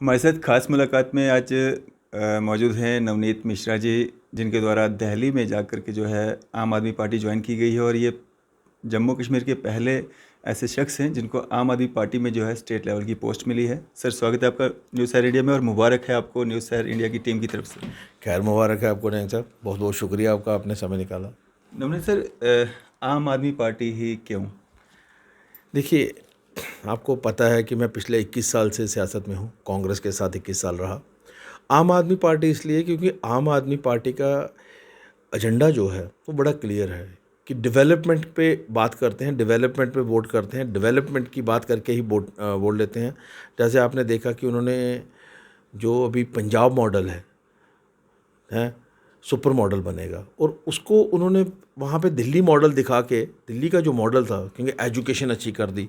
हमारे साथ खास मुलाकात में आज मौजूद हैं नवनीत मिश्रा जी, जिनके द्वारा दिल्ली में जाकर के जो है आम आदमी पार्टी ज्वाइन की गई है और ये जम्मू कश्मीर के पहले ऐसे शख्स हैं जिनको आम आदमी पार्टी में जो है स्टेट लेवल की पोस्ट मिली है। सर, स्वागत है आपका न्यूज़ शहर इंडिया में और मुबारक है आपको न्यूज़ शहर इंडिया की टीम की तरफ से। खैर मुबारक है आपको नैन साहब, बहुत बहुत शुक्रिया आपका, आपने समय निकाला। नवनीत सर, आम आदमी पार्टी ही क्यों? देखिए, आपको पता है कि मैं पिछले 21 साल से सियासत में हूँ, कांग्रेस के साथ 21 साल रहा। आम आदमी पार्टी इसलिए क्योंकि आम आदमी पार्टी का एजेंडा जो है वो बड़ा क्लियर है कि डेवलपमेंट पे बात करते हैं, डेवलपमेंट पे वोट करते हैं, डेवलपमेंट की बात करके ही वोट लेते हैं। जैसे आपने देखा कि उन्होंने जो अभी पंजाब मॉडल है सुपर मॉडल बनेगा, और उसको उन्होंने वहाँ पे दिल्ली मॉडल दिखा के, दिल्ली का जो मॉडल था, क्योंकि एजुकेशन अच्छी कर दी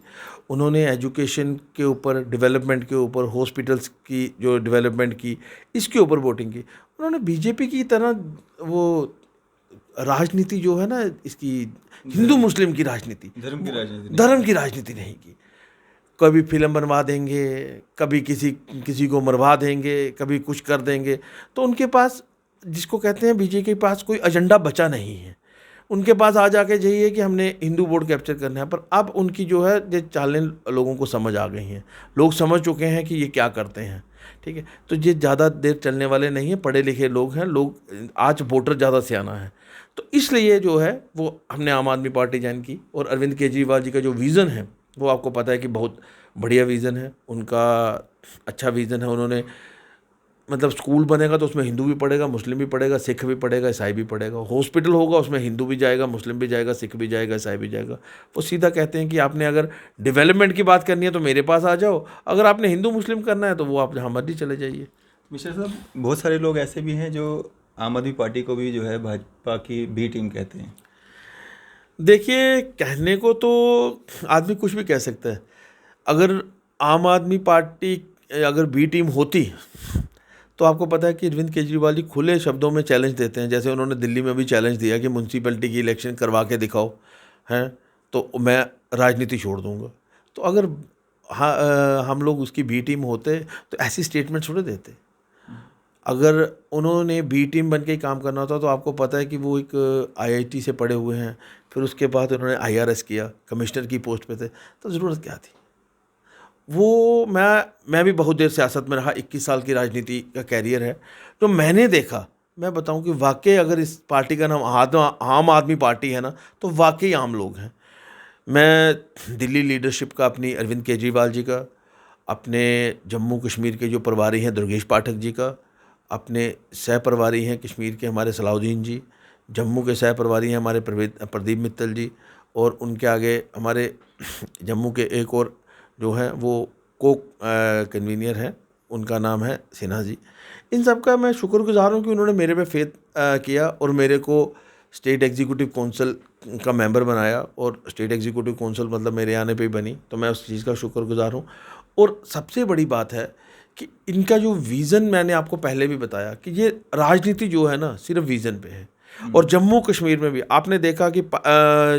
उन्होंने, एजुकेशन के ऊपर, डेवलपमेंट के ऊपर, हॉस्पिटल्स की जो डेवलपमेंट की, इसके ऊपर वोटिंग की उन्होंने। बीजेपी की तरह वो राजनीति जो है ना, इसकी हिंदू मुस्लिम की राजनीति, धर्म की राजनीति नहीं की। कभी फिल्म बनवा देंगे, कभी किसी को मरवा देंगे, कभी कुछ कर देंगे। तो उनके पास, जिसको कहते हैं बीजेपी के पास कोई एजेंडा बचा नहीं है। उनके पास आ जाके चाहिए कि हमने हिंदू वोट कैप्चर करना है। पर अब उनकी जो है ये चालें लोगों को समझ आ गई हैं, लोग समझ चुके हैं कि ये क्या करते हैं। ठीक है, तो ये ज़्यादा देर चलने वाले नहीं हैं, पढ़े लिखे लोग हैं, लोग आज वोटर ज़्यादा सियाना है। तो इसलिए जो है वो हमने आम आदमी पार्टी ज्वाइन की। और अरविंद केजरीवाल जी का जो विज़न है वो आपको पता है कि बहुत बढ़िया विज़न है उनका, अच्छा विज़न है। उन्होंने मतलब स्कूल बनेगा तो उसमें हिंदू भी पढ़ेगा, मुस्लिम भी पढ़ेगा, सिख भी पढ़ेगा, ईसाई भी पढ़ेगा। हॉस्पिटल होगा उसमें हिंदू भी जाएगा, मुस्लिम भी जाएगा, सिख भी जाएगा, ईसाई भी जाएगा। वो सीधा कहते हैं कि आपने अगर डेवलपमेंट की बात करनी है तो मेरे पास आ जाओ, अगर आपने हिंदू मुस्लिम करना है तो वो आप जहाँ मर्जी चले जाइए। मिश्रा साहब, बहुत सारे लोग ऐसे भी हैं जो आम आदमी पार्टी को भी जो है भाजपा की बी टीम कहते हैं। देखिए, कहने को तो आदमी कुछ भी कह सकता है। अगर आम आदमी पार्टी अगर बी टीम होती तो आपको पता है कि अरविंद केजरीवाल जी खुले शब्दों में चैलेंज देते हैं। जैसे उन्होंने दिल्ली में भी चैलेंज दिया कि म्यूनसिपैलिटी की इलेक्शन करवा के दिखाओ, हैं तो मैं राजनीति छोड़ दूंगा। तो अगर हम लोग उसकी बी टीम होते तो ऐसी स्टेटमेंट थोड़े देते। अगर उन्होंने बी टीम बन के ही काम करना होता तो आपको पता है कि वो एक आईआईटी से पढ़े हुए हैं, फिर उसके बाद उन्होंने आईआरएस किया, कमिश्नर की पोस्ट पे थे, तो ज़रूरत क्या थी। वो मैं भी बहुत देर सियासत में रहा, 21 साल की राजनीति का कैरियर है। तो मैंने देखा, मैं बताऊं कि वाकई अगर इस पार्टी का नाम आम आदमी पार्टी है ना, तो वाकई आम लोग हैं। मैं दिल्ली लीडरशिप का, अपनी अरविंद केजरीवाल जी का, अपने जम्मू कश्मीर के जो प्रभारी हैं दुर्गेश पाठक जी का, अपने सह प्रभारी हैं कश्मीर के हमारे सलाउद्दीन जी, जम्मू के सह प्रभारी हैं हमारे प्रदीप मित्तल जी, और उनके आगे हमारे जम्मू के एक और जो हैं वो कन्वीनियर हैं, उनका नाम है सिन्हा जी। इन सब का मैं शुक्रगुजार हूँ कि उन्होंने मेरे पे फेथ किया और मेरे को स्टेट एग्जीक्यूटिव काउंसिल का मेंबर बनाया। और स्टेट एग्जीक्यूटिव काउंसिल मतलब मेरे आने पे ही बनी, तो मैं उस चीज़ का शुक्रगुजार हूँ। और सबसे बड़ी बात है कि इनका जो विज़न, मैंने आपको पहले भी बताया कि ये राजनीति जो है ना सिर्फ विज़न पे है। और जम्मू कश्मीर में भी आपने देखा कि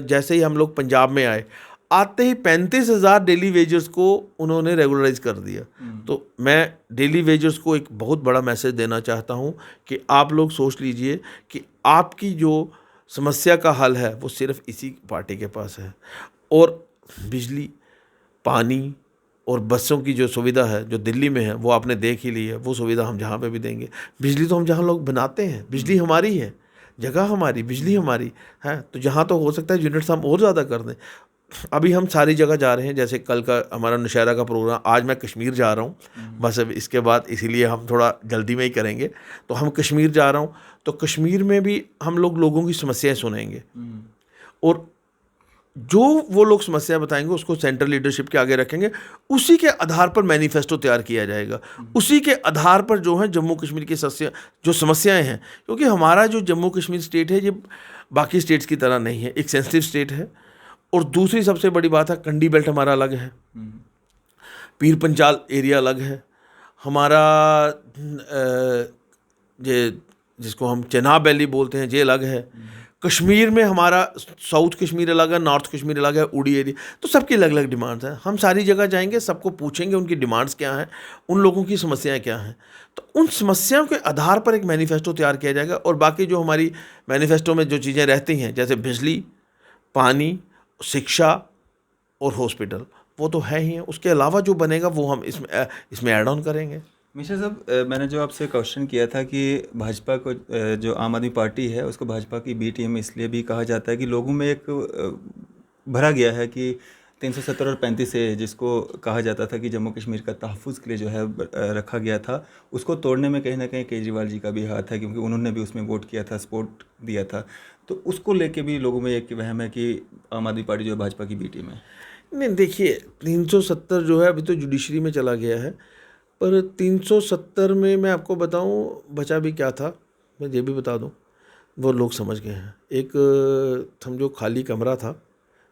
जैसे ही हम लोग पंजाब में आए, आते ही 35,000 डेली वेजर्स को उन्होंने रेगुलराइज कर दिया। तो मैं डेली वेजर्स को एक बहुत बड़ा मैसेज देना चाहता हूँ कि आप लोग सोच लीजिए कि आपकी जो समस्या का हल है वो सिर्फ इसी पार्टी के पास है। और बिजली, पानी और बसों की जो सुविधा है जो दिल्ली में है वो आपने देख ही ली है, वो सुविधा हम जहाँ पे भी देंगे। बिजली तो हम जहाँ लोग बनाते हैं, बिजली हमारी है, जगह हमारी, बिजली हमारी है। तो जहाँ तो हो सकता है यूनिट्स हम और ज़्यादा कर दें। अभी हम सारी जगह जा रहे हैं, जैसे कल का हमारा नौशहरा का प्रोग्राम, आज मैं कश्मीर जा रहा हूँ बस अब इसके बाद, इसीलिए हम थोड़ा जल्दी में ही करेंगे। तो हम कश्मीर जा रहा हूँ, तो कश्मीर में भी हम लोगों की समस्याएं सुनेंगे, और जो वो लोग समस्या बताएंगे उसको सेंट्रल लीडरशिप के आगे रखेंगे। उसी के आधार पर मैनिफेस्टो तैयार किया जाएगा, उसी के आधार पर जो है जम्मू कश्मीर की जो समस्याएं हैं, क्योंकि हमारा जो जम्मू कश्मीर स्टेट है ये बाकी स्टेट्स की तरह नहीं है, एक सेंसिटिव स्टेट है। और दूसरी सबसे बड़ी बात है, कंडी बेल्ट हमारा अलग है, पीर पंचाल एरिया अलग है हमारा, ये जिसको हम चेनाब वैली बोलते हैं ये अलग है, कश्मीर में हमारा साउथ कश्मीर अलग है, नॉर्थ कश्मीर अलग है, उड़ी एरिया, तो सबकी अलग अलग डिमांड्स हैं। हम सारी जगह जाएंगे, सबको पूछेंगे उनकी डिमांड्स क्या हैं, उन लोगों की समस्याएं क्या हैं, तो उन समस्याओं के आधार पर एक मैनिफेस्टो तैयार किया जाएगा। और बाकी जो हमारी मैनिफेस्टो में जो चीज़ें रहती हैं, जैसे बिजली, पानी, शिक्षा और हॉस्पिटल, वो तो है ही है। उसके अलावा जो बनेगा वो हम इसमें ऐड ऑन करेंगे। मिश्रा साहब, मैंने जो आपसे क्वेश्चन किया था कि भाजपा को, जो आम आदमी पार्टी है उसको भाजपा की बी टीम इसलिए भी कहा जाता है कि लोगों में एक भरा गया है कि 370 और 35 ए, जिसको कहा जाता था कि जम्मू कश्मीर का तहफ़्फ़ुज़ के लिए जो है रखा गया था, उसको तोड़ने में कहीं ना कहीं केजरीवाल जी का भी हाथ है, क्योंकि उन्होंने भी उसमें वोट किया था, सपोर्ट दिया था। तो उसको लेके भी लोगों में एक वहम है कि आम आदमी पार्टी जो है भाजपा की बी टीम है। नहीं, देखिए 370 जो है अभी तो जुडिशरी में चला गया है, पर 370 में मैं आपको बताऊं बचा भी क्या था, मैं ये भी बता दूं, वो लोग समझ गए हैं। एक समझो खाली कमरा था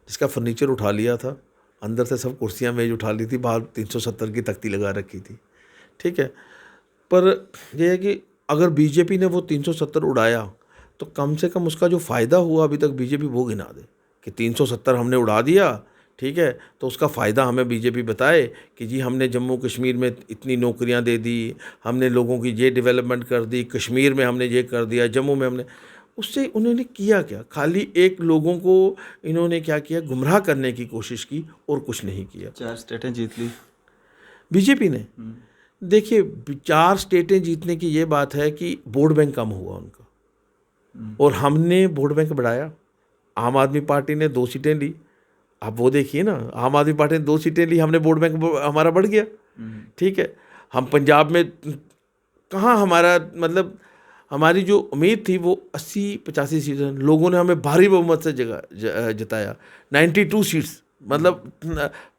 जिसका फर्नीचर उठा लिया था, अंदर से सब कुर्सियां मेज उठा ली थी, बाहर 370 की तख्ती लगा रखी थी, ठीक है। पर यह है कि अगर बीजेपी ने वो 370 उड़ाया तो कम से कम उसका जो फ़ायदा हुआ अभी तक बीजेपी वो गिना दे कि 370 हमने उड़ा दिया, ठीक है, तो उसका फ़ायदा हमें बीजेपी बताए कि जी हमने जम्मू कश्मीर में इतनी नौकरियां दे दी, हमने लोगों की ये डेवलपमेंट कर दी, कश्मीर में हमने ये कर दिया, जम्मू में हमने। उससे उन्होंने किया क्या? खाली एक लोगों को इन्होंने क्या किया, गुमराह करने की कोशिश की और कुछ नहीं किया। 4 स्टेटें जीत ली बीजेपी ने। देखिए 4 स्टेटें जीतने की ये बात है कि वोट बैंक कम हुआ उनका, और हमने वोट बैंक बढ़ाया। आम आदमी पार्टी ने 2 सीटें ली, आप वो देखिए ना, आम आदमी पार्टी ने 2 सीटें ली, हमने वोट बैंक हमारा बढ़ गया, ठीक है। हम पंजाब में कहाँ हमारा मतलब हमारी जो उम्मीद थी वो 80-85 सीटें, लोगों ने हमें भारी बहुमत से जिताया, 92 सीट्स, मतलब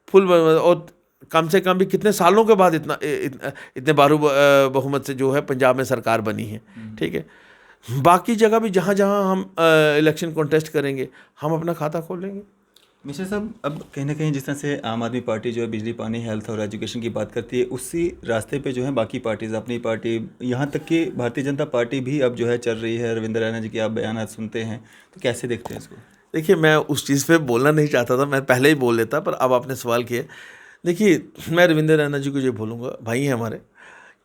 फुल। और कम से कम भी कितने सालों के बाद इतने भारी बहुमत से जो है पंजाब में सरकार बनी है, ठीक है। बाकी जगह भी जहाँ जहाँ हम इलेक्शन कॉन्टेस्ट करेंगे हम अपना खाता खोलेंगे। मिश्रा साहब, अब कहीं ना कहीं जिस तरह से आम आदमी पार्टी जो है बिजली, पानी, हेल्थ और एजुकेशन की बात करती है, उसी रास्ते पे जो है बाकी पार्टीज़, अपनी पार्टी, यहाँ तक कि भारतीय जनता पार्टी भी अब जो है चल रही है। रविंद्र रैना जी के आप बयान सुनते हैं, तो कैसे देखते हैं इसको? देखिए मैं उस चीज़ पे बोलना नहीं चाहता था, मैं पहले ही बोल देता, पर अब आपने सवाल किया। देखिए मैं रविंद्र रैना जी को ये बोलूँगा, भाई हैं हमारे,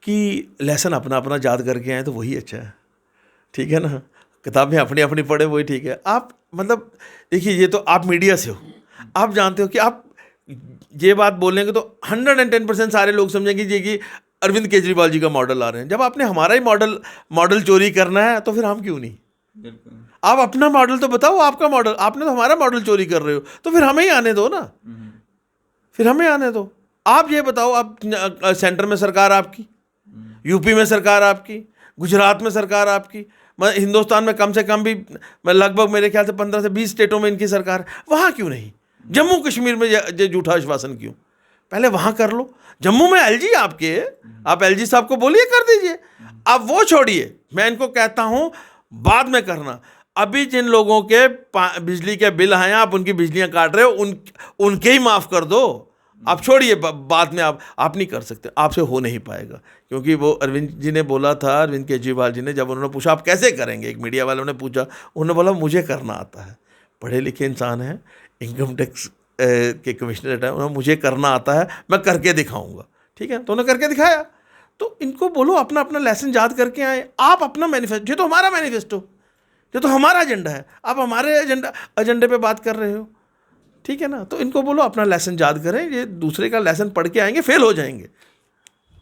कि लेसन अपना अपना याद करके आए तो वही अच्छा है, ठीक है ना। किताबें अपनी अपनी पढ़े वही ठीक है। आप मतलब देखिए, ये तो आप मीडिया से हो, आप जानते हो कि आप ये बात बोलेंगे तो 110% सारे लोग समझेंगे ये कि अरविंद केजरीवाल जी का मॉडल ला रहे हैं। जब आपने हमारा ही मॉडल चोरी करना है तो फिर हम क्यों नहीं? बिल्कुल। आप अपना मॉडल तो बताओ, आपका मॉडल, आपने तो हमारा मॉडल चोरी कर रहे हो, तो फिर हमें ही आने दो ना, फिर हमें आने दो। आप ये बताओ, आप सेंटर में सरकार आपकी, यूपी में सरकार आपकी, गुजरात में सरकार आपकी, हिंदुस्तान में कम से कम भी लगभग मेरे ख्याल से 15 से 20 स्टेटों में इनकी सरकार, वहाँ क्यों नहीं? जम्मू कश्मीर में ये झूठा आश्वासन क्यों? पहले वहाँ कर लो। जम्मू में एलजी आपके, आप एलजी साहब को बोलिए कर दीजिए। अब वो छोड़िए, मैं इनको कहता हूँ बाद में करना। अभी जिन लोगों के बिजली के बिल आए, आप उनकी बिजलियाँ काट रहे हो, उनके ही माफ़ कर दो। आप छोड़िए, बाद में आप नहीं कर सकते, आपसे हो नहीं पाएगा। क्योंकि वो अरविंद जी ने बोला था, अरविंद केजरीवाल जी ने, जब उन्होंने पूछा आप कैसे करेंगे, एक मीडिया वालों ने पूछा, उन्होंने बोला मुझे करना आता है, पढ़े लिखे इंसान हैं, इनकम टैक्स के कमिश्नर है, उन्होंने मुझे करना आता है, मैं करके दिखाऊंगा, ठीक है। तो उन्होंने करके दिखाया। तो इनको बोलो अपना अपना लेसन याद करके आए। आप अपना मैनिफेस्टो, ये तो हमारा मैनिफेस्टो, ये तो हमारा एजेंडा है, आप हमारे एजेंडे पे बात कर रहे हो, ठीक है ना। तो इनको बोलो अपना लेसन याद करें, ये दूसरे का लेसन पढ़ के आएंगे फेल हो जाएंगे।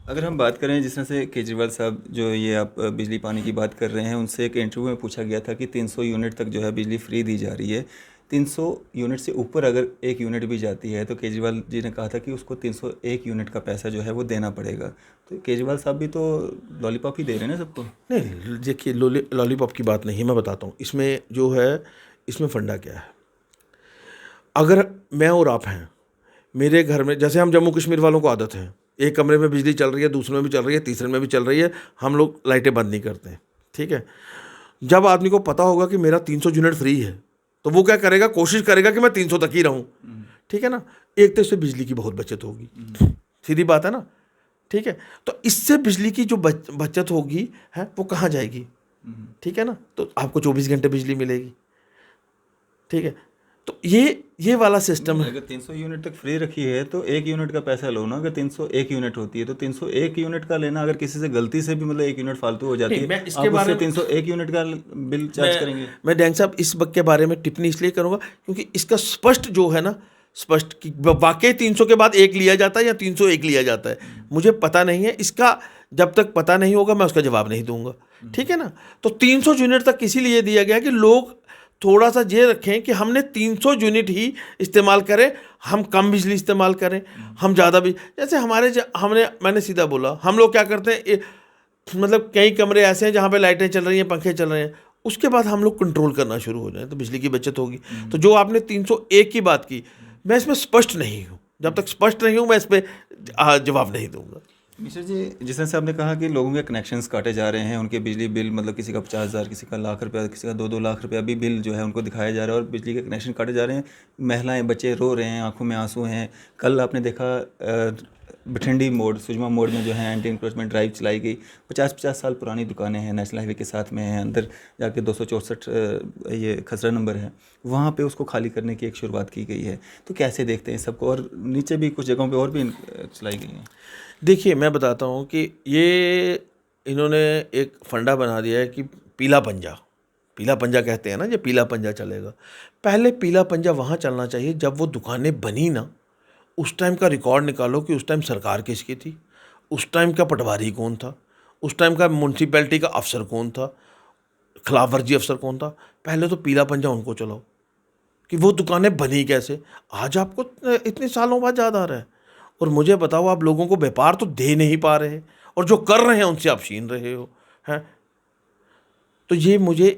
अगर हम बात करें जिस तरह से केजरीवाल साहब जो ये आप बिजली पानी की बात कर रहे हैं, उनसे एक इंटरव्यू में पूछा गया था कि 300 यूनिट तक जो है बिजली फ्री दी जा रही है। 300 यूनिट से ऊपर अगर 1 यूनिट भी जाती है तो केजरीवाल जी ने कहा था कि उसको 301 यूनिट का पैसा जो है वो देना पड़ेगा। तो केजरीवाल साहब भी तो लॉलीपॉप ही दे रहे हैं ना सबको। नहीं देखिए, लॉलीपॉप की बात नहीं, मैं बताता हूँ इसमें जो है, इसमें फंडा क्या है। अगर मैं और आप हैं, मेरे घर में, जैसे हम जम्मू कश्मीर वालों को आदत है, एक कमरे में बिजली चल रही है, दूसरे में भी चल रही है, तीसरे में भी चल रही है, हम लोग लाइटें बंद नहीं करते हैं, ठीक है। जब आदमी को पता होगा कि मेरा 300 यूनिट फ्री है तो वो क्या करेगा, कोशिश करेगा कि मैं 300 तक ही रहूं, ठीक है ना। एक तो इससे बिजली की बहुत बचत होगी, सीधी बात है ना, ठीक है। तो इससे बिजली की जो बचत होगी है वो कहाँ जाएगी, ठीक है ना। तो आपको 24 घंटे बिजली मिलेगी। ठीक है, तो ये वाला सिस्टम है। अगर 300 यूनिट तक फ्री रखी है तो 1 यूनिट का पैसा लो ना। अगर 301 यूनिट होती है तो 301 यूनिट का लेना। अगर किसी से गलती से भी मतलब 1 यूनिट फालतू हो जाती नहीं, है, मैं इसके आप बारे उससे में 301 यूनिट का बिल चार्ज करेंगे। मैं डैंग साहब इस बक के बारे में टिप्पणी इसलिए करूंगा क्योंकि इसका स्पष्ट जो है ना, स्पष्ट कि वाकई 300 के बाद 1 लिया जाता है या 301 लिया जाता है, मुझे पता नहीं है। इसका जब तक पता नहीं होगा मैं उसका जवाब नहीं दूंगा, ठीक है ना। तो 300 यूनिट तक इसीलिए दिया गया कि लोग थोड़ा सा ये रखें कि हमने 300 यूनिट ही इस्तेमाल करें, हम कम बिजली इस्तेमाल करें, हम ज़्यादा भी, जैसे मैंने सीधा बोला, हम लोग क्या करते हैं, मतलब कई कमरे ऐसे हैं जहाँ पे लाइटें चल रही हैं, पंखे चल रहे हैं, उसके बाद हम लोग कंट्रोल करना शुरू हो जाए तो बिजली की बचत होगी। तो जो आपने 301 की बात की, मैं इसमें स्पष्ट नहीं हूँ, जब तक स्पष्ट नहीं हूँ मैं इस पर जवाब नहीं दूंगा। मिश्रा जी, जिस तरह से आपने कहा कि लोगों के कनेक्शंस काटे जा रहे हैं, उनके बिजली बिल मतलब किसी का 50,000, किसी का लाख रुपया, किसी का 2-2 लाख रुपया भी बिल जो है उनको दिखाया जा रहा है और बिजली के कनेक्शन काटे जा रहे हैं। महिलाएं, बच्चे रो रहे हैं, आंखों में आंसू हैं। कल आपने देखा बठिंडी मोड़, सुजमा मोड़ में जो है एंटी इंक्रोचमेंट ड्राइव चलाई गई। 50-50 साल पुरानी दुकानें हैं, नेशनल हाईवे के साथ में हैं, अंदर जाके 264 ये खसरा नंबर है, वहाँ पे उसको खाली करने की एक शुरुआत की गई है। तो कैसे देखते हैं सबको? और नीचे भी कुछ जगहों पे और भी चलाई गई हैं। देखिए, मैं बताता हूँ कि ये इन्होंने एक फंडा बना दिया है कि पीला पंजा कहते हैं ना, जो पीला पंजा चलेगा। पहले पीला पंजा वहाँ चलना चाहिए जब वो दुकानें बनी ना, उस टाइम का रिकॉर्ड निकालो कि उस टाइम सरकार किसकी थी, उस टाइम का पटवारी कौन था, उस टाइम का म्यूनसिपैलिटी का अफसर कौन था, खिलाफ वर्जी अफसर कौन था। पहले तो पीला पंजा उनको चलाओ कि वो दुकानें बनी कैसे। आज आपको इतने सालों बाद याद आ रहा है। और मुझे बताओ, आप लोगों को व्यापार तो दे नहीं पा रहे, और जो कर रहे हैं उनसे आप छीन रहे हो, हैं। तो ये मुझे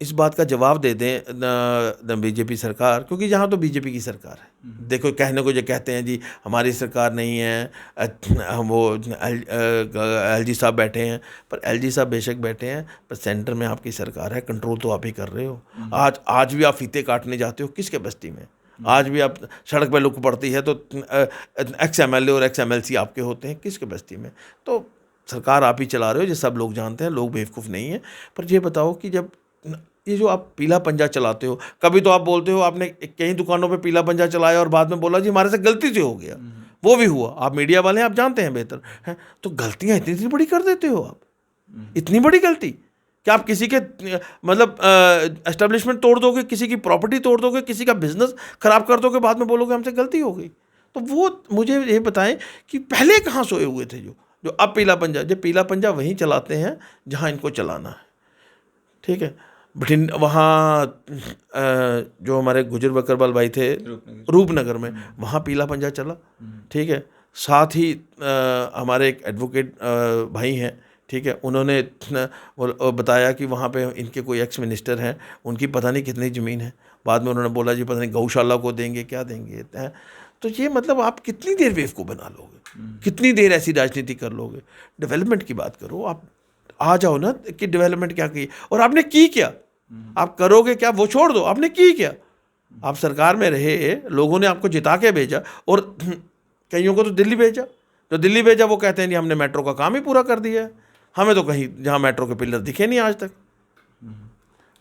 इस बात का जवाब दे दें बीजेपी सरकार, क्योंकि यहाँ तो बीजेपी की सरकार है। देखो, कहने को जो कहते हैं जी हमारी सरकार नहीं है, वो एलजी साहब बैठे हैं, पर एलजी साहब बेशक बैठे हैं, पर सेंटर में आपकी सरकार है, कंट्रोल तो आप ही कर रहे हो। आज भी आप फीते काटने जाते हो किसके बस्ती में? आज भी आप सड़क पर लुक पड़ती है तो एक्स एमएलए और एक्स एमएलसी आपके होते हैं, किसके बस्ती में? तो सरकार आप ही चला रहे हो, ये सब लोग जानते हैं, लोग बेवकूफ़ नहीं है। पर ये बताओ कि जब ये जो आप पीला पंजा चलाते हो, कभी तो आप बोलते हो आपने कई दुकानों पे पीला पंजा चलाया और बाद में बोला जी हमारे से गलती से हो गया, वो भी हुआ। आप मीडिया वाले हैं, आप जानते हैं बेहतर हैं। तो गलतियाँ इतनी बड़ी कर देते हो आप, इतनी बड़ी गलती कि आप किसी के मतलब एस्टेब्लिशमेंट तोड़ दोगे, किसी की प्रॉपर्टी तोड़ दोगे, किसी का बिजनेस खराब कर दोगे, बाद में बोलोगे हमसे गलती हो गई। तो वो मुझे ये बताएं कि पहले कहाँ सोए हुए थे जो अब पीला पंजा वहीं चलाते हैं जहाँ इनको चलाना है, ठीक है। वहाँ जो हमारे गुजर बकरवाल भाई थे रूपनगर में, वहाँ पीला पंजा चला, ठीक है। साथ ही हमारे एक एडवोकेट भाई हैं, ठीक है, उन्होंने बताया कि वहाँ पे इनके कोई एक्स मिनिस्टर हैं, उनकी पता नहीं कितनी ज़मीन है। बाद में उन्होंने बोला जी पता नहीं गौशाला को देंगे, क्या देंगे। तो ये मतलब आप कितनी देर बेवकूफ़ बना लोगे, कितनी देर ऐसी राजनीति कर लोगे? डेवलपमेंट की बात करो, आप आ जाओ ना कि डेवलपमेंट क्या की और आपने की क्या, आप करोगे क्या, वो छोड़ दो, आपने की क्या? आप सरकार में रहे, लोगों ने आपको जिता के भेजा, और कईयों को तो दिल्ली भेजा। जो दिल्ली भेजा वो कहते हैं जी हमने मेट्रो का काम ही पूरा कर दिया है, हमें तो कहीं जहाँ मेट्रो के पिलर दिखे नहीं आज तक।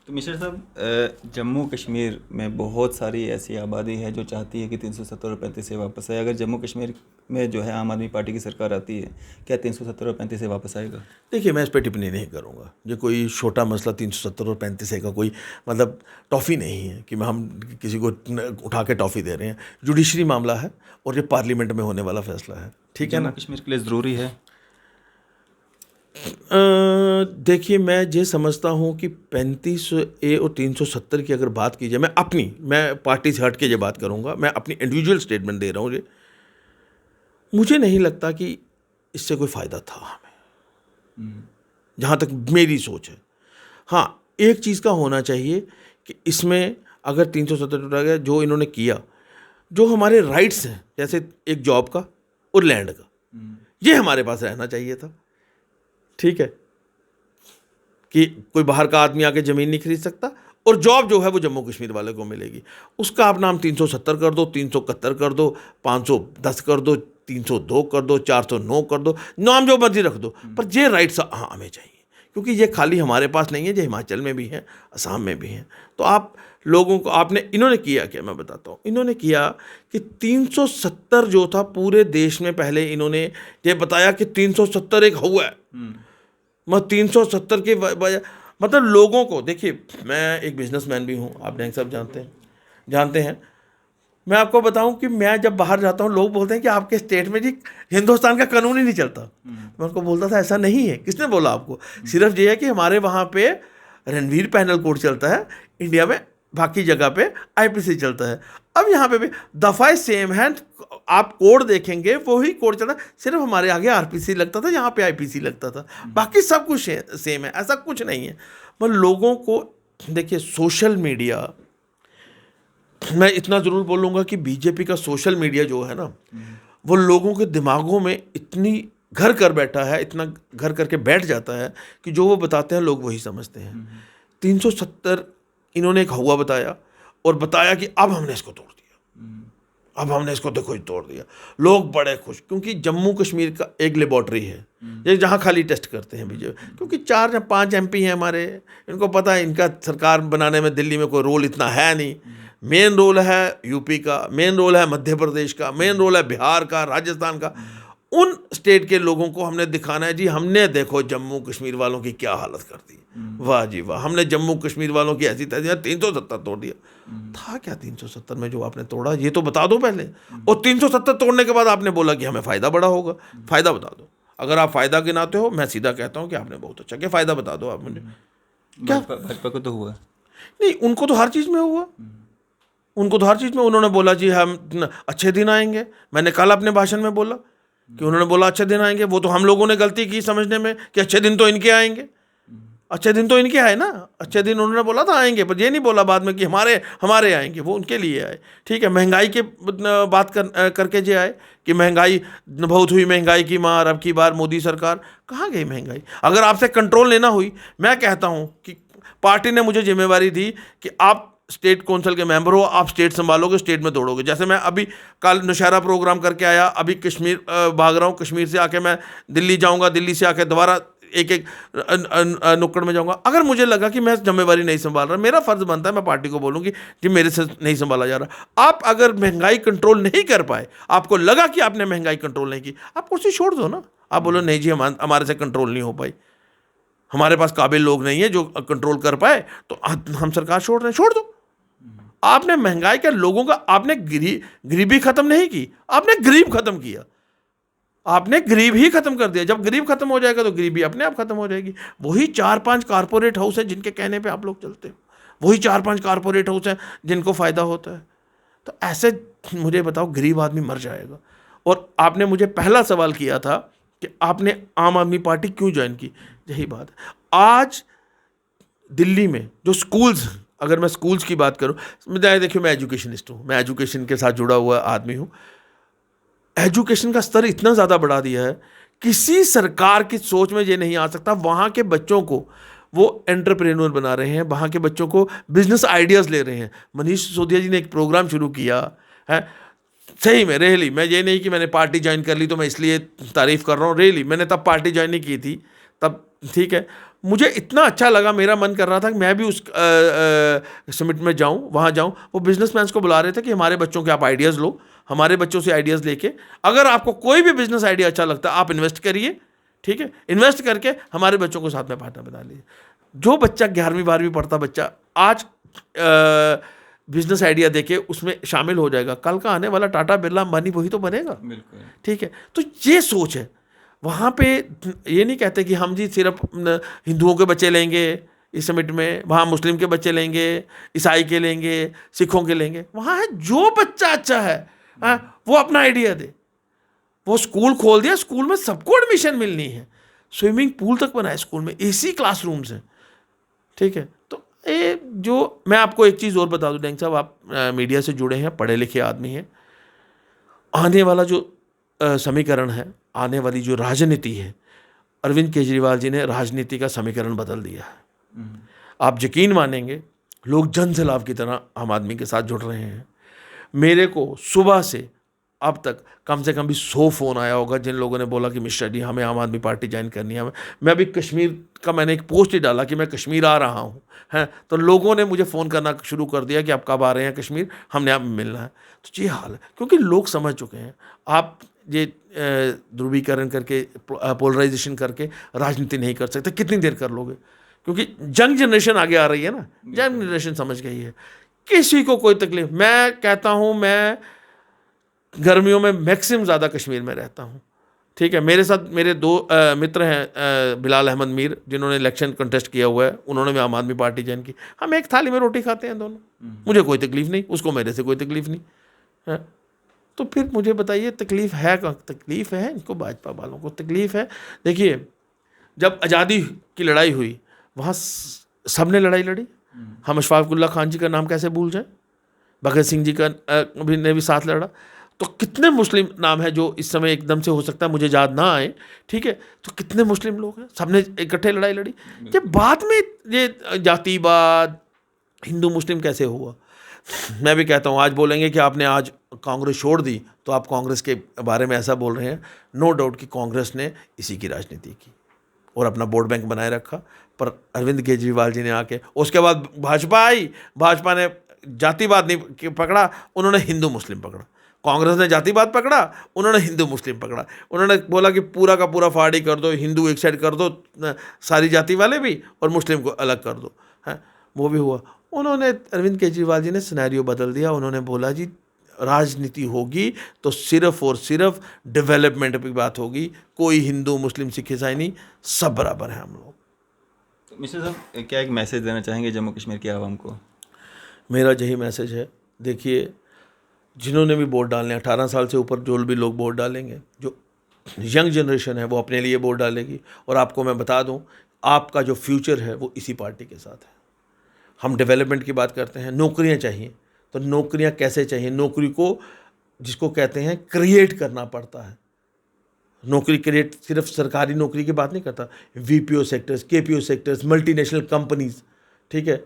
तो मिश्रा साहब, जम्मू कश्मीर में बहुत सारी ऐसी आबादी है जो चाहती है कि 370 और 35 से वापस आए। अगर जम्मू कश्मीर में जो है आम आदमी पार्टी की सरकार आती है, क्या 370 और 35 से वापस आएगा? देखिए, मैं इस पर टिप्पणी नहीं करूँगा। ये कोई छोटा मसला 370 और 35 का कोई मतलब टॉफ़ी नहीं है कि हम किसी को उठा के टॉफ़ी दे रहे हैं। जुडिशरी मामला है और ये पार्लियामेंट में होने वाला फैसला है, ठीक है ना। जम्मू कश्मीर के लिए ज़रूरी है? देखिए, मैं ये समझता हूँ कि 35A और 370 की अगर बात की जाए, मैं पार्टी से हट के ये बात करूँगा, मैं अपनी इंडिविजुअल स्टेटमेंट दे रहा हूँ। मुझे नहीं लगता कि इससे कोई फ़ायदा था हमें, जहाँ तक मेरी सोच है। हाँ, एक चीज़ का होना चाहिए कि इसमें अगर 370 उठा गया, जो इन्होंने किया, जो हमारे राइट्स हैं, जैसे एक जॉब का और लैंड का, ये हमारे पास रहना चाहिए था, ठीक है, कि कोई बाहर का आदमी आके ज़मीन नहीं खरीद सकता, और जॉब जो है वो जम्मू कश्मीर वाले को मिलेगी। उसका आप नाम 370 कर दो, 371 कर दो, 510 कर दो, 302 कर दो, 409 कर दो, नाम जो मर्जी रख दो, पर ये राइट्स हमें चाहिए, क्योंकि ये खाली हमारे पास नहीं है, ये हिमाचल में भी है, असम में भी है। तो आप लोगों को इन्होंने किया क्या, मैं बताता हूँ। इन्होंने किया कि 370 जो था पूरे देश में, पहले इन्होंने ये बताया कि 370 एक हुआ है। मैं 370 की वजह, मतलब लोगों को, देखिए मैं एक बिजनेसमैन भी हूँ, आप डैंग साहब जानते हैं। मैं आपको बताऊं कि मैं जब बाहर जाता हूं, लोग बोलते हैं कि आपके स्टेट में जी हिंदुस्तान का कानून ही नहीं चलता। मैं उनको बोलता था ऐसा नहीं है। किसने बोला आपको? सिर्फ ये है कि हमारे वहाँ पे रणवीर पैनल कोड चलता है, इंडिया में बाकी जगह पे आईपीसी चलता है। अब यहाँ पे भी दफ़ाएं सेम है, आप कोड देखेंगे वही कोड चलता है, सिर्फ हमारे आगे आरपीसी लगता था, यहाँ पे आईपीसी लगता था, बाकी सब कुछ सेम है, ऐसा कुछ नहीं है। मतलब लोगों को देखिए, सोशल मीडिया, मैं इतना ज़रूर बोलूँगा कि बीजेपी का सोशल मीडिया जो है ना, वो लोगों के दिमागों में इतनी घर कर बैठा है, इतना घर करके बैठ जाता है कि जो वो बताते हैं लोग वही समझते हैं। 370 इन्होंने एक हवा बताया, और बताया कि अब हमने इसको तोड़ दिया, अब हमने इसको देखो ही तोड़ दिया। लोग बड़े खुश, क्योंकि जम्मू कश्मीर का एक लेबॉर्ट्री है ये, जहाँ खाली टेस्ट करते हैं बीजेपी, क्योंकि 4 या 5 एमपी हैं हमारे, इनको पता है इनका सरकार बनाने में दिल्ली में कोई रोल इतना है नहीं। मेन रोल है यूपी का, मेन रोल है मध्य प्रदेश का, मेन रोल है बिहार का, राजस्थान का। उन स्टेट के लोगों को हमने दिखाना है जी, हमने देखो जम्मू कश्मीर वालों की क्या हालत कर दी, वाह जी वाह, हमने जम्मू कश्मीर वालों की ऐसी तैसी 370 तोड़ दिया। था क्या 370 में जो आपने तोड़ा, ये तो बता दो पहले। और 370 तोड़ने के बाद आपने बोला कि हमें फ़ायदा बड़ा होगा। फ़ायदा बता दो, अगर आप फ़ायदा गिनाते हो, मैं सीधा कहता हूँ कि आपने बहुत अच्छा किया, फ़ायदा बता दो आप मुझे। क्या भाजपा को तो हुआ नहीं, उनको तो हर चीज़ में हुआ, उनको तो हर चीज़ में। उन्होंने बोला जी हम अच्छे दिन आएंगे, मैंने कल अपने भाषण में बोला कि उन्होंने बोला अच्छे दिन आएंगे। वो तो हम लोगों ने गलती की समझने में कि अच्छे दिन तो इनके आएंगे, अच्छे दिन तो इनके आए ना, अच्छे दिन उन्होंने बोला था आएंगे, पर ये नहीं बोला बाद में कि हमारे आएंगे, वो उनके लिए आए। ठीक है, महंगाई के बात करके जे आए कि महंगाई बहुत हुई, महंगाई की मार, अब की बार मोदी सरकार। कहाँ गई महंगाई? अगर आपसे कंट्रोल लेना हुई, मैं कहता हूँ कि पार्टी ने मुझे जिम्मेवारी दी कि आप स्टेट काउंसिल के मेंबर हो, आप स्टेट संभालोगे, स्टेट में दौड़ोगे। जैसे मैं अभी कल नौशहरा प्रोग्राम करके आया, अभी कश्मीर भाग रहा हूँ, कश्मीर से आके मैं दिल्ली जाऊँगा, दिल्ली से आके दोबारा एक नुक्कड़ में जाऊँगा। अगर मुझे लगा कि मैं जिम्मेवारी नहीं संभाल रहा, मेरा फ़र्ज़ बनता है मैं पार्टी को बोलूँ कि जी मेरे से नहीं संभाला जा रहा। आप अगर महंगाई कंट्रोल नहीं कर पाए, आपको लगा कि आपने महंगाई कंट्रोल नहीं की, आप कुर्सी छोड़ दो ना। आप बोलो नहीं जी हमारे से कंट्रोल नहीं हो पाई, हमारे पास काबिल लोग नहीं है जो कंट्रोल कर पाए, तो हम सरकार छोड़ रहे हैं, छोड़ दो। आपने महंगाई के लोगों का, आपने गरीबी खत्म नहीं की, आपने गरीब खत्म किया, आपने गरीब ही खत्म कर दिया। जब गरीब खत्म हो जाएगा तो गरीबी अपने आप खत्म हो जाएगी। वही 4-5 कारपोरेट हाउस हैं जिनके कहने पे आप लोग चलते हो, वही 4-5 कारपोरेट हाउस हैं जिनको फ़ायदा होता है। तो ऐसे मुझे बताओ गरीब आदमी मर जाएगा। और आपने मुझे पहला सवाल किया था कि आपने आम आदमी पार्टी क्यों ज्वाइन की, यही बात है। आज दिल्ली में जो स्कूल्स, अगर मैं स्कूल्स की बात करूं, देखिए मैं एजुकेशनिस्ट हूं, मैं एजुकेशन के साथ जुड़ा हुआ आदमी हूं। एजुकेशन का स्तर इतना ज़्यादा बढ़ा दिया है, किसी सरकार की सोच में ये नहीं आ सकता। वहाँ के बच्चों को वो एंटरप्रेन्योर बना रहे हैं, वहाँ के बच्चों को बिजनेस आइडियाज़ ले रहे हैं। मनीष सिसोदिया जी ने एक प्रोग्राम शुरू किया है, सही में रियली, मैं ये नहीं कि मैंने पार्टी ज्वाइन कर ली तो मैं इसलिए तारीफ़ कर रहा हूँ, रियली मैंने तब पार्टी ज्वाइन नहीं की थी तब, ठीक है। मुझे इतना अच्छा लगा, मेरा मन कर रहा था कि मैं भी उस समिट में जाऊं, वहाँ जाऊं। वो बिजनेसमैन को बुला रहे थे कि हमारे बच्चों के आप आइडियाज़ लो, हमारे बच्चों से आइडियाज़ लेके अगर आपको कोई भी बिजनेस आइडिया अच्छा लगता है आप इन्वेस्ट करिए, ठीक है, इन्वेस्ट करके हमारे बच्चों को साथ में पार्टनर बना लीजिए। जो बच्चा 11वीं-12वीं पढ़ता बच्चा आज बिजनेस आइडिया देके उसमें शामिल हो जाएगा, कल का आने वाला टाटा बिरला अंबानी वही तो बनेगा, ठीक है। तो ये सोच है वहाँ पे। ये नहीं कहते कि हम जी सिर्फ हिंदुओं के बच्चे लेंगे इस समिट में, वहाँ मुस्लिम के बच्चे लेंगे, ईसाई के लेंगे, सिखों के लेंगे। वहाँ है जो बच्चा अच्छा है वो अपना आइडिया दे। वो स्कूल खोल दिया, स्कूल में सबको एडमिशन मिलनी है, स्विमिंग पूल तक बनाए स्कूल में, एसी क्लासरूम्स हैं, ठीक है। तो ये जो मैं आपको एक चीज़ और बता दूं डैंग साहब, आप मीडिया से जुड़े हैं, पढ़े लिखे आदमी हैं, आने वाला जो समीकरण है, आने वाली जो राजनीति है, अरविंद केजरीवाल जी ने राजनीति का समीकरण बदल दिया है। आप यकीन मानेंगे, लोग जन सैलाब की तरह आम आदमी के साथ जुड़ रहे हैं। मेरे को सुबह से अब तक कम से कम भी 100 फ़ोन आया होगा जिन लोगों ने बोला कि मिश्रा जी हमें आम आदमी पार्टी ज्वाइन करनी है। मैं अभी कश्मीर का मैंने एक पोस्ट ही डाला कि मैं कश्मीर आ रहा हूँ, हैं, तो लोगों ने मुझे फ़ोन करना शुरू कर दिया कि आप कब आ रहे हैं कश्मीर, हमने आप मिलना है। तो ये हाल है, क्योंकि लोग समझ चुके हैं। आप ये ध्रुवीकरण करके, पोलराइजेशन करके राजनीति नहीं कर सकते। कितनी देर कर लोगे? क्योंकि जंग जनरेशन आगे आ रही है ना, जंग जनरेशन समझ गई है, किसी को कोई तकलीफ। मैं कहता हूँ, मैं गर्मियों में मैक्सिमम ज़्यादा कश्मीर में रहता हूँ, ठीक है। मेरे साथ मेरे 2 मित्र हैं, बिलाल अहमद मीर, जिन्होंने इलेक्शन कंटेस्ट किया हुआ है, उन्होंने भी आम आदमी पार्टी ज्वाइन की। हम एक थाली में रोटी खाते हैं दोनों, मुझे कोई तकलीफ नहीं, उसको मेरे से कोई तकलीफ नहीं है। तो फिर मुझे बताइए तकलीफ है कहाँ? तकलीफ है इनको भाजपा वालों को, तकलीफ है। देखिए, जब आज़ादी की लड़ाई हुई वहाँ सब ने लड़ाई लड़ी। हम अशफाकुल्ला खान जी का नाम कैसे भूल जाए, भगत सिंह जी का भी ने भी साथ लड़ा। तो कितने मुस्लिम नाम है जो इस समय एकदम से हो सकता है मुझे याद ना आए, ठीक है। तो कितने मुस्लिम लोग हैं, सबने इकट्ठे लड़ाई लड़ी। जब बाद में ये जातिवाद हिंदू मुस्लिम कैसे हुआ? मैं भी कहता हूँ, आज बोलेंगे कि आपने आज कांग्रेस छोड़ दी तो आप कांग्रेस के बारे में ऐसा बोल रहे हैं। नो डाउट कि कांग्रेस ने इसी की राजनीति की और अपना वोट बैंक बनाए रखा। पर अरविंद केजरीवाल जी ने आके, उसके बाद भाजपा आई, भाजपा ने जातिवाद नहीं पकड़ा, उन्होंने हिंदू मुस्लिम पकड़ा। कांग्रेस ने जातिवाद पकड़ा, उन्होंने हिंदू मुस्लिम पकड़ा। उन्होंने बोला कि पूरा का पूरा फाड़ी कर दो, हिंदू एक साइड कर दो, सारी जाति वाले भी, और मुस्लिम को अलग कर दो, है। वो भी हुआ। उन्होंने, अरविंद केजरीवाल जी ने सिनेरियो बदल दिया। उन्होंने बोला जी राजनीति होगी तो सिर्फ और सिर्फ डेवलपमेंट की बात होगी, कोई हिंदू मुस्लिम सिख ईसाई नहीं, सब बराबर हैं हम लोग। तो मिश्रा साहब, क्या एक मैसेज देना चाहेंगे जम्मू कश्मीर की आवाम को? मेरा यही मैसेज है। देखिए, जिन्होंने भी वोट डालने, 18 साल से ऊपर जो भी लोग वोट डालेंगे, जो यंग जनरेशन है वो अपने लिए वोट डालेगी। और आपको मैं बता दूं, आपका जो फ्यूचर है वो इसी पार्टी के साथ है। हम डेवलपमेंट की बात करते हैं, नौकरियां चाहिए, तो नौकरियां कैसे चाहिए? नौकरी को, जिसको कहते हैं, क्रिएट करना पड़ता है। नौकरी क्रिएट सिर्फ सरकारी नौकरी की बात नहीं करता, VPO sectors, KPO sectors, multinational companies, ठीक है,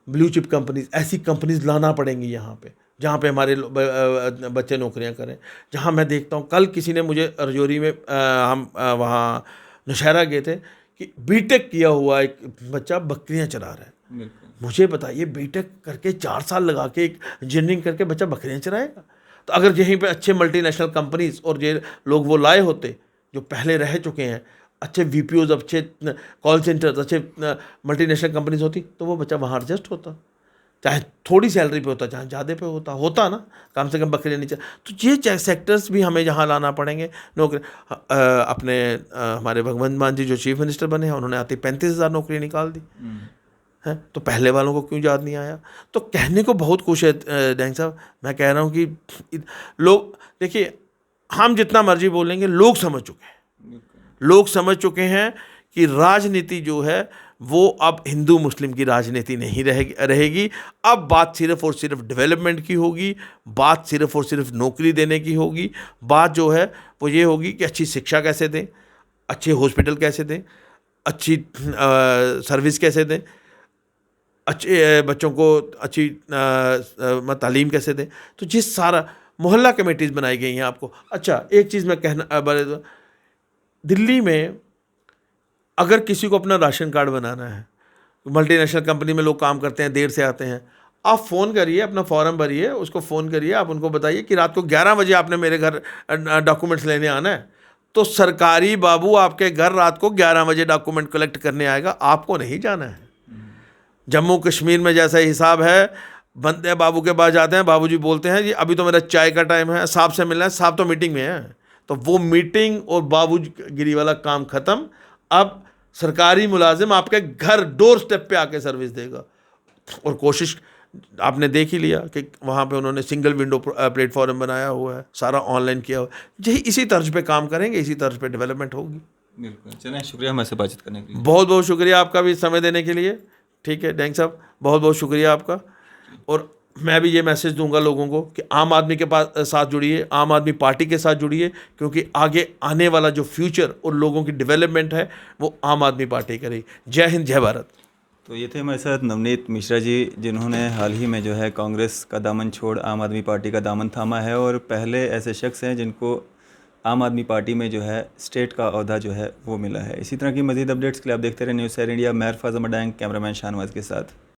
ब्लू चिप कंपनीज, ऐसी कंपनीज लाना पड़ेंगी यहाँ पे, जहाँ पे हमारे बच्चे नौकरियाँ करें। जहाँ मैं देखता हूँ, कल किसी ने मुझे रजौरी में, हम वहाँ नौशहरा गए थे, कि बीटेक किया हुआ एक बच्चा बकरियाँ चला रहा है। मुझे बताइए, बीटेक करके 4 साल लगा के एक इंजीनियरिंग करके बच्चा बकरियाँ चराएगा? तो अगर यहीं पे अच्छे मल्टीनेशनल कंपनीज और ये लोग वो लाए होते जो पहले रह चुके हैं, अच्छे वीपीओज, अच्छे कॉल सेंटर्स, अच्छे मल्टीनेशनल कंपनीज होती, तो वो बच्चा वहाँ एडजस्ट होता, चाहे थोड़ी सैलरी पे होता, चाहे ज़्यादा पे होता ना, कम से कम बकरियाँ नीचे। तो ये सेक्टर्स भी हमें यहाँ लाना पड़ेंगे। नौकरी अपने हमारे भगवंत मान जी जो चीफ मिनिस्टर बने हैं, उन्होंने आते 35,000 नौकरी निकाल दी है। तो पहले वालों को क्यों याद नहीं आया? तो कहने को बहुत कुछ है डैंग साहब। मैं कह रहा हूँ कि लोग, देखिए, हम जितना मर्जी बोलेंगे, लोग समझ चुके हैं, लोग समझ चुके हैं कि राजनीति जो है वो अब हिंदू मुस्लिम की राजनीति नहीं रहेगी। अब बात सिर्फ और सिर्फ डेवलपमेंट की होगी, बात सिर्फ और सिर्फ नौकरी देने की होगी। बात जो है वो ये होगी कि अच्छी शिक्षा कैसे दें, अच्छे हॉस्पिटल कैसे दें, अच्छी सर्विस कैसे दें, अच्छे बच्चों को अच्छी तालीम कैसे दें। तो जिस सारा मोहल्ला कमेटीज़ बनाई गई हैं आपको। अच्छा, एक चीज़ मैं कहना, दिल्ली में अगर किसी को अपना राशन कार्ड बनाना है, मल्टीनेशनल कंपनी में लोग काम करते हैं, देर से आते हैं, आप फ़ोन करिए, अपना फॉर्म भरिए, उसको फ़ोन करिए, आप उनको बताइए कि रात को 11 बजे आपने मेरे घर डॉक्यूमेंट्स लेने आना है, तो सरकारी बाबू आपके घर रात को 11 बजे डॉक्यूमेंट कलेक्ट करने आएगा, आपको नहीं जाना है। जम्मू कश्मीर में जैसा हिसाब है, बंदे बाबू के पास जाते हैं, बाबूजी बोलते हैं जी अभी तो मेरा चाय का टाइम है, साहब से मिलना है, साहब तो मीटिंग में है। तो वो मीटिंग और बाबूगिरी वाला काम ख़त्म। अब सरकारी मुलाजिम आपके घर डोर स्टेप पे आके सर्विस देगा। और कोशिश आपने देख ही लिया कि वहाँ पे उन्होंने सिंगल विंडो प्लेटफॉर्म बनाया हुआ है, सारा ऑनलाइन किया हुआ है। यही इसी तर्ज पे काम करेंगे, इसी तर्ज पे डेवलपमेंट होगी। बिल्कुल, चलें, शुक्रिया हमारे से बातचीत करने के लिए। बहुत बहुत शुक्रिया आपका भी समय देने के लिए। ठीक है डैंग साहब, बहुत बहुत शुक्रिया आपका। और मैं भी ये मैसेज दूंगा लोगों को कि आम आदमी के साथ जुड़िए, आम आदमी पार्टी के साथ जुड़िए, क्योंकि आगे आने वाला जो फ्यूचर और लोगों की डेवलपमेंट है वो आम आदमी पार्टी करेगी। जय हिंद, जय भारत। तो ये थे हमारे साथ नवनीत मिश्रा जी, जिन्होंने हाल ही में जो है कांग्रेस का दामन छोड़ आम आदमी पार्टी का दामन थामा है और पहले ऐसे शख्स हैं जिनको आम आदमी पार्टी में जो है स्टेट का ओहदा जो है वो मिला है। इसी तरह की मज़ीद अपडेट्स के लिए आप देखते रहे न्यूज़ 7 इंडिया। मैं फैज़ अहमद, कैमरामैन शाहनवाज के साथ।